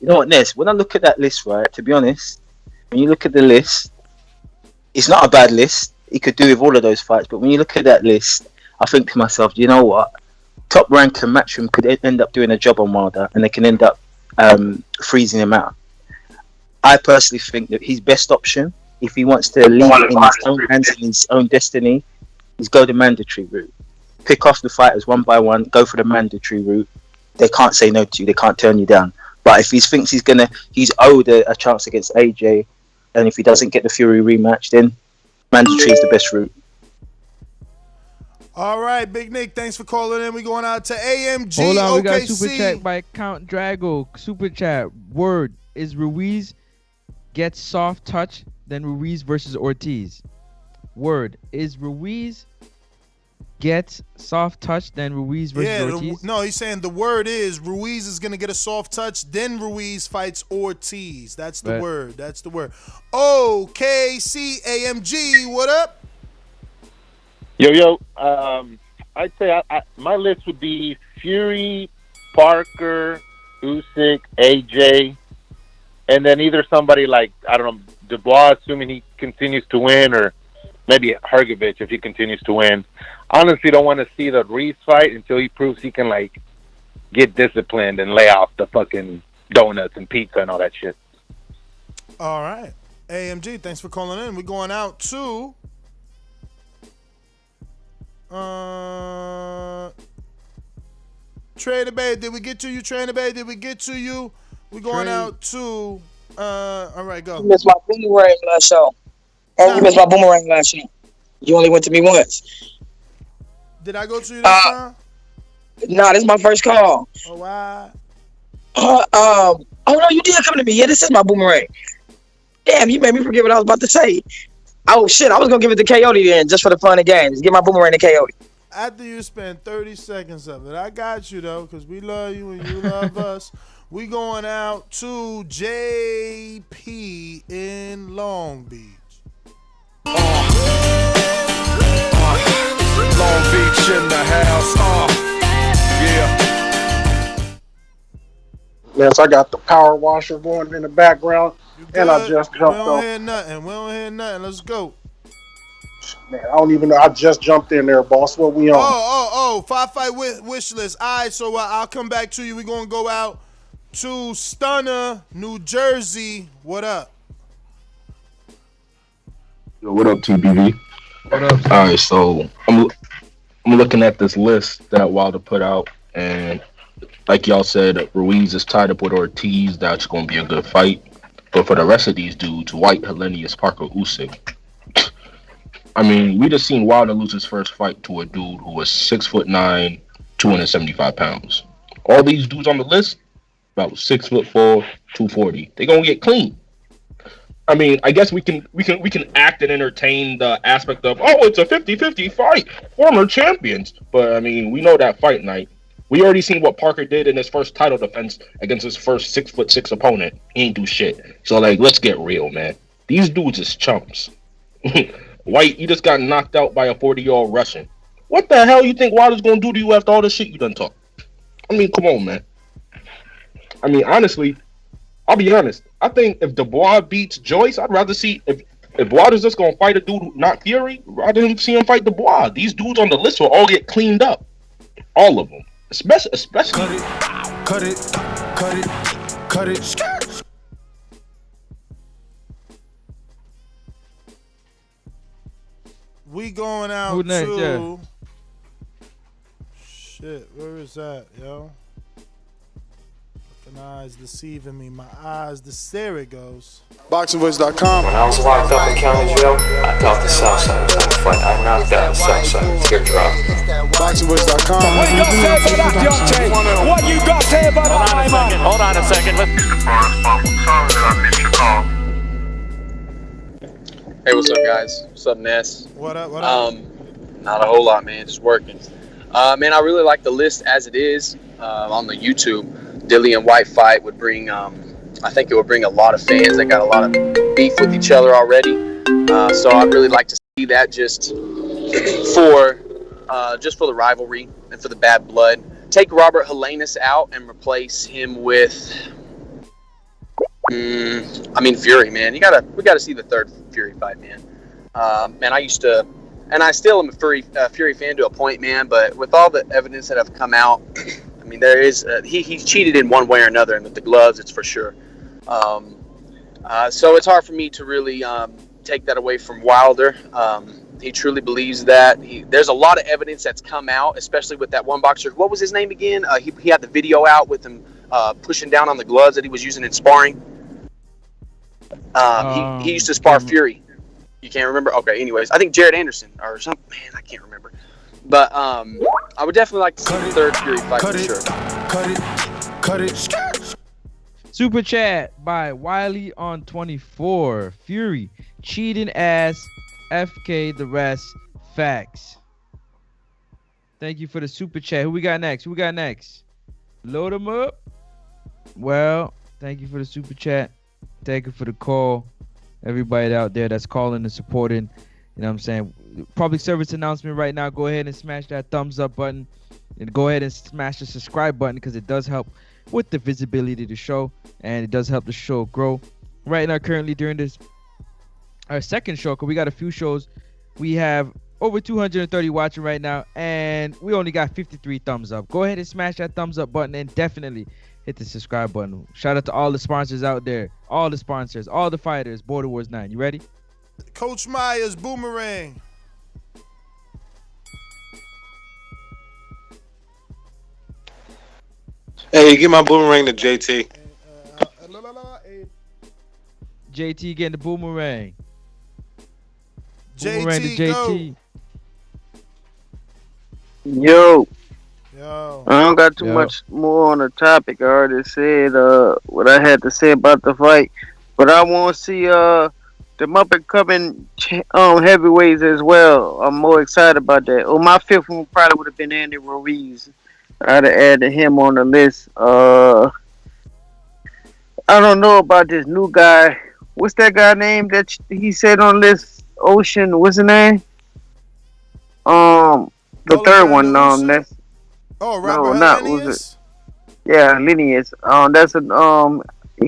S14: You know what, Ness? When I look at that list, right, to be honest, when you look at the list, it's not a bad list. He could do with all of those fights, but when you look at that list, I think to myself, you know what? Top Rank and Matchroom could end up doing a job on Wilder, and they can end up freezing him out. I personally think that his best option, if he wants to leave it in his own hands and his own destiny, is go the mandatory route. Pick off the fighters one by one, go for the mandatory route. They can't say no to you, they can't turn you down. But if he thinks he's owed a chance against AJ, and if he doesn't get the Fury rematch, then mandatory is the best route.
S6: All right, Big Nick, thanks for calling in. We're going out to AMG.
S8: Hold on, we got
S6: OKC.
S8: super chat by Count Drago. Super chat. Word is Ruiz gets soft touch, then Ruiz versus Ortiz. Word is Ruiz gets soft touch, then Ruiz versus Ortiz.
S6: No, he's saying the word is Ruiz is going to get a soft touch, then Ruiz fights Ortiz. That's the word. That's the word. OKC AMG, what up?
S24: Yo, I'd say my list would be Fury, Parker, Usyk, AJ, and then either somebody like, I don't know, Dubois, assuming he continues to win, or maybe Hrgovic if he continues to win. Honestly, don't want to see the Ruiz fight until he proves he can, like, get disciplined and lay off the fucking donuts and pizza and all that shit.
S6: All right. AMG, thanks for calling in. We're going out to Trader Bay. Did we get to you, Trader Bay? Did we get to you? We're going out to all right, go.
S22: You missed my boomerang last show. You missed my boomerang last show. You only went to me once.
S6: Did I go to you this time?
S22: Nah, this is my first call.
S6: Oh, wow.
S22: Oh no, you did come to me. Yeah, this is my boomerang. Damn, you made me forget what I was about to say. Oh shit, I was gonna give it to Coyote then, just for the fun of games. Give my boomerang to Coyote.
S6: After you spend 30 seconds of it, I got you though, because we love you and you love us. We going out to JP in Long Beach.
S16: Long Beach in the house. Yeah.
S13: Yes, I got the power washer going in the background, and I just jumped
S6: We
S13: off.
S6: don't hear nothing. Let's go.
S13: Man, I don't even know. I just jumped in there, boss. What we on?
S6: Oh, 5-fight wish list. All right, so I'll come back to you. We're going to go out to Stunner, New Jersey. What up?
S15: Yo, what up, TBV?
S8: What up?
S15: All right, so I'm looking at this list that Wilder put out, and like y'all said, Ruiz is tied up with Ortiz. That's going to be a good fight. But for the rest of these dudes, White, Helenius, Parker, Usyk, I mean, we just seen Wilder lose his first fight to a dude who was 6'9", 275 pounds. All these dudes on the list, about 6'4", 240. They gonna get clean. I mean, I guess we can act and entertain the aspect of, oh, it's a 50-50 fight, former champions. But I mean, we know that fight night. We already seen what Parker did in his first title defense against his first 6'6" opponent. He ain't do shit. So like, let's get real, man. These dudes is chumps. White, you just got knocked out by a 40-year-old Russian. What the hell you think Wilder's gonna do to you after all the shit you done talk? I mean, come on, man. I mean, honestly, I'll be honest. I think if Dubois beats Joyce, I'd rather see if Wilder's just gonna fight a dude not Fury, rather than see him fight Dubois. These dudes on the list will all get cleaned up, all of them, especially.
S16: Cut it.
S6: We going out
S8: Who next?
S6: to
S8: Yeah.
S6: shit. Where is that, yo? Fucking eyes deceiving me. My eyes. There it goes.
S16: BoxingVoice.com.
S1: When I was locked up in county jail, I thought the Southside was gonna fight. I knocked out Southside. Teardrop.
S16: BoxingVoice.com.
S17: What you got to say about that, Deontay? What you got to say about that, my man?
S12: Hold on a second.
S18: Hey, what's up, guys? What's up, Ness?
S6: What up?
S18: Not a whole lot, man. Just working. Man, I really like the list as it is on the YouTube. Dillian White fight would bring, I think it would bring a lot of fans that got a lot of beef with each other already. So I'd really like to see that just for the rivalry and for the bad blood. Take Robert Helenius out and replace him with, Fury, man. We gotta see the third Fury fight, man. Man, I used to, and I still am a Fury fan to a point, man. But with all the evidence that have come out, I mean, there is he's cheated in one way or another, and with the gloves, it's for sure. So it's hard for me to really take that away from Wilder. He truly believes that. There's a lot of evidence that's come out, especially with that one boxer. What was his name again? He had the video out with him pushing down on the gloves that he was using in sparring. He used to spar Fury. You can't remember? Okay, anyways. I think Jared Anderson or something. Man, I can't remember. But I would definitely like to see the third Fury fight for sure.
S16: Cut it.
S8: Super chat by Wiley on 24. Fury cheating ass. FK the rest. Facts. Thank you for the super chat. Who we got next? Load them up. Well, thank you for the super chat. Thank you for the call. Everybody out there that's calling and supporting. You know what I'm saying? Public service announcement right now. Go ahead and smash that thumbs up button. And go ahead and smash the subscribe button because it does help with the visibility of the show. And it does help the show grow. Right now, currently during this our second show, because we got a few shows. We have over 230 watching right now. And we only got 53 thumbs up. Go ahead and smash that thumbs up button and definitely hit the subscribe button. Shout out to all the sponsors out there. All the sponsors. All the fighters. Border Wars 9. You ready?
S6: Coach Myers, Boomerang.
S19: Hey, give my boomerang to JT.
S8: JT getting the boomerang.
S6: JT,
S8: boomerang to JT.
S3: Yo.
S6: Yo.
S3: I don't got too much more on the topic. I already said what I had to say about the fight. But I want to see them up and coming heavyweights as well. I'm more excited about that. Oh, my fifth one probably would have been Andy Ruiz. I'd have added him on the list. I don't know about this new guy. What's that guy name that he said on this Ocean? What's his name? The third one. That's
S6: Robert
S3: Helenius? Yeah, Helenius. That's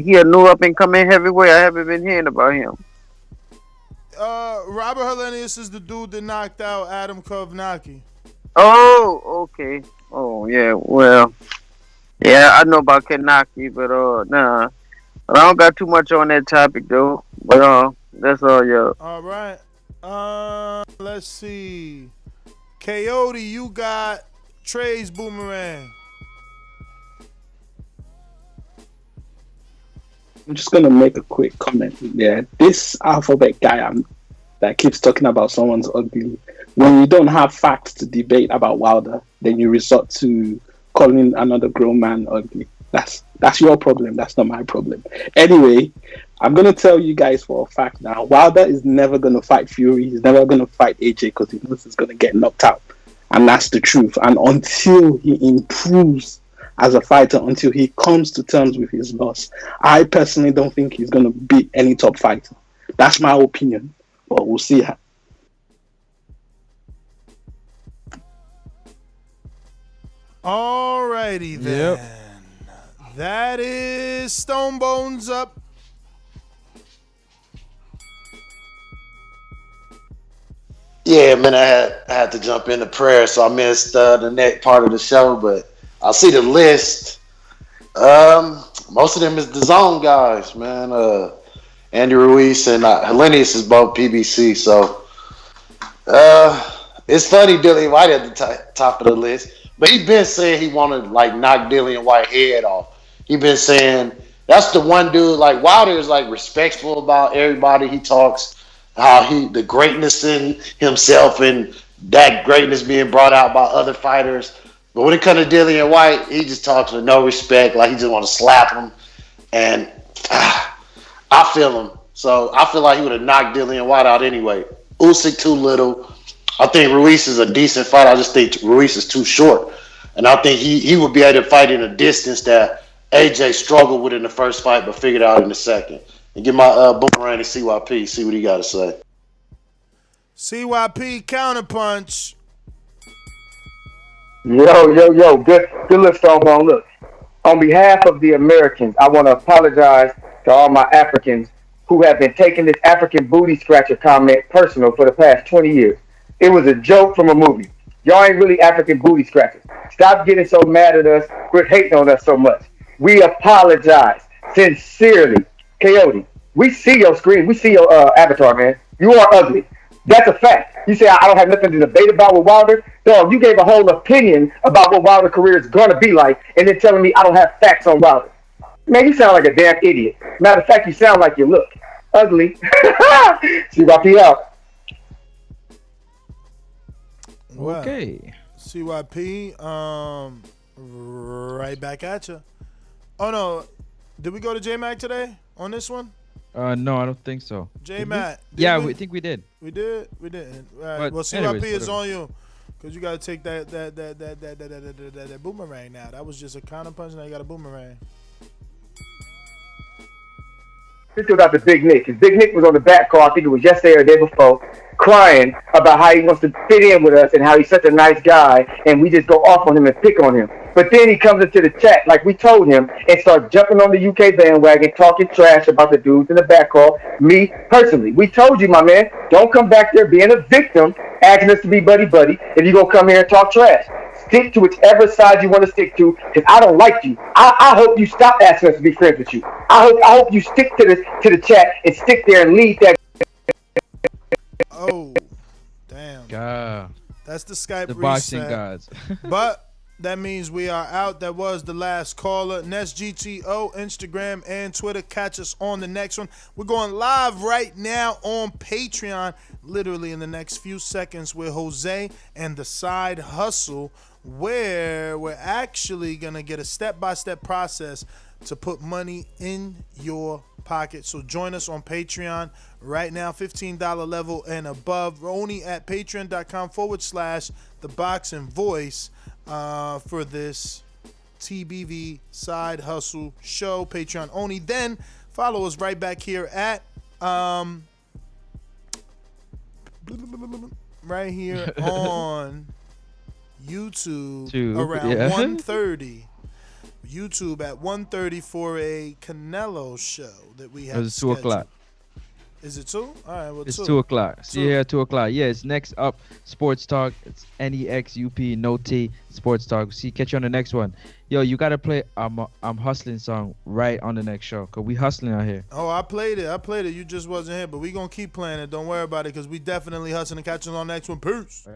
S3: he a new up and coming heavyweight. I haven't been hearing about him.
S6: Robert Helenius is the dude that knocked out Adam Kovnacki.
S3: Oh, okay. Oh, yeah. Well, yeah, I know about Kovnacki, but nah. I don't got too much on that topic though. But that's all, yo.
S6: All right. Let's see. Coyote, you got Trey's boomerang.
S28: I'm just gonna make a quick comment. Yeah, this alphabet guy that keeps talking about someone's ugly. When you don't have facts to debate about Wilder, then you resort to calling another grown man ugly. That's your problem. That's not my problem. Anyway, I'm gonna tell you guys for a fact now. Wilder is never gonna fight Fury. He's never gonna fight AJ because he knows he's gonna get knocked out, and that's the truth. And until he improves as a fighter, until he comes to terms with his loss, I personally don't think he's gonna beat any top fighter. That's my opinion, but we'll see.
S6: Alrighty then.
S8: Yep.
S6: That is Stone Bones up.
S2: Yeah, man, I had to jump into prayer, so I missed the next part of the show. But I see the list. Most of them is the Dazn guys, man. Andy Ruiz and Hellenius is both PBC. So it's funny, Dillian White at the top of the list, but he been saying he wanted like knock Dillian White head off. He been saying that's the one dude. Like Wilder is like respectful about everybody he talks. How the greatness in himself and that greatness being brought out by other fighters. But when it comes to Dillian White, he just talks with no respect. Like he just want to slap him. And I feel him. So I feel like he would have knocked Dillian White out anyway. Usyk too little. I think Ruiz is a decent fighter. I just think Ruiz is too short. And I think he would be able to fight in a distance that AJ struggled with in the first fight but figured out in the second. And get my boomerang to CYP, see what he got to say.
S6: CYP counterpunch.
S9: Yo, good look, Stone Bone. Look, on behalf of the Americans, I want to apologize to all my Africans who have been taking this African booty scratcher comment personal for the past 20 years. It was a joke from a movie. Y'all ain't really African booty scratchers. Stop getting so mad at us. Quit hating on us so much. We apologize sincerely. Coyote, we see your screen. We see your avatar, man. You are ugly. That's a fact. You say I don't have nothing to debate about with Wilder. Dog, you gave a whole opinion about what Wilder's career is going to be like, and then telling me I don't have facts on Wilder. Man, you sound like a damn idiot. Matter of fact, you sound like you look ugly. CYP out.
S6: Okay. CYP, right back at you. Oh, no. Did we go to J-Mac today on this one?
S8: No, I don't think so.
S6: J-Mac.
S8: Yeah, we think we did.
S6: We did? We didn't. All right.
S8: But
S6: Well, CYP
S8: anyways,
S6: is on you. Because you got to take that boomerang now. That was just a counter punch. Now you got a boomerang.
S9: This goes out to Big Nick. Because Big Nick was on the back call, I think it was yesterday or the day before, crying about how he wants to fit in with us and how he's such a nice guy, and we just go off on him and pick on him. But then he comes into the chat, like we told him, and starts jumping on the UK bandwagon, talking trash about the dudes in the back call. Me, personally, we told you, my man, don't come back there being a victim, asking us to be buddy-buddy, if you going to come here and talk trash. Stick to whichever side you want to stick to, because I don't like you. I hope you stop asking us to be friends with you. I hope you stick to the chat and stick there and lead that.
S6: Oh, damn.
S8: God.
S6: That's the Skype
S8: The
S6: reset.
S8: boxing gods.
S6: But that means we are out. That was the last caller. Nest GTO, Instagram, and Twitter. Catch us on the next one. We're going live right now on Patreon, literally in the next few seconds, with Jose and the Side Hustle, where we're actually going to get a step-by-step process to put money in your pocket. So join us on Patreon right now, $15 level and above. We're only at patreon.com/The Boxing Voice for this TBV Side Hustle show. Patreon only. Then follow us right back here at right here on YouTube around 1:30. YouTube at 1:30 for a Canelo show that we have.
S8: It's 2 o'clock.
S6: Is it 2? All right, well,
S8: It's
S6: 2.
S8: 2 o'clock. See you here at 2 o'clock. Yeah, it's next up. Sports Talk. It's NEXUP, no T. Sports Talk. See, catch you on the next one. Yo, you gotta play I'm Hustling song right on the next show, cause we hustling out here.
S6: Oh, I played it. You just wasn't here, but we gonna keep playing it. Don't worry about it, cause we definitely hustling and catching on the next one. Peace.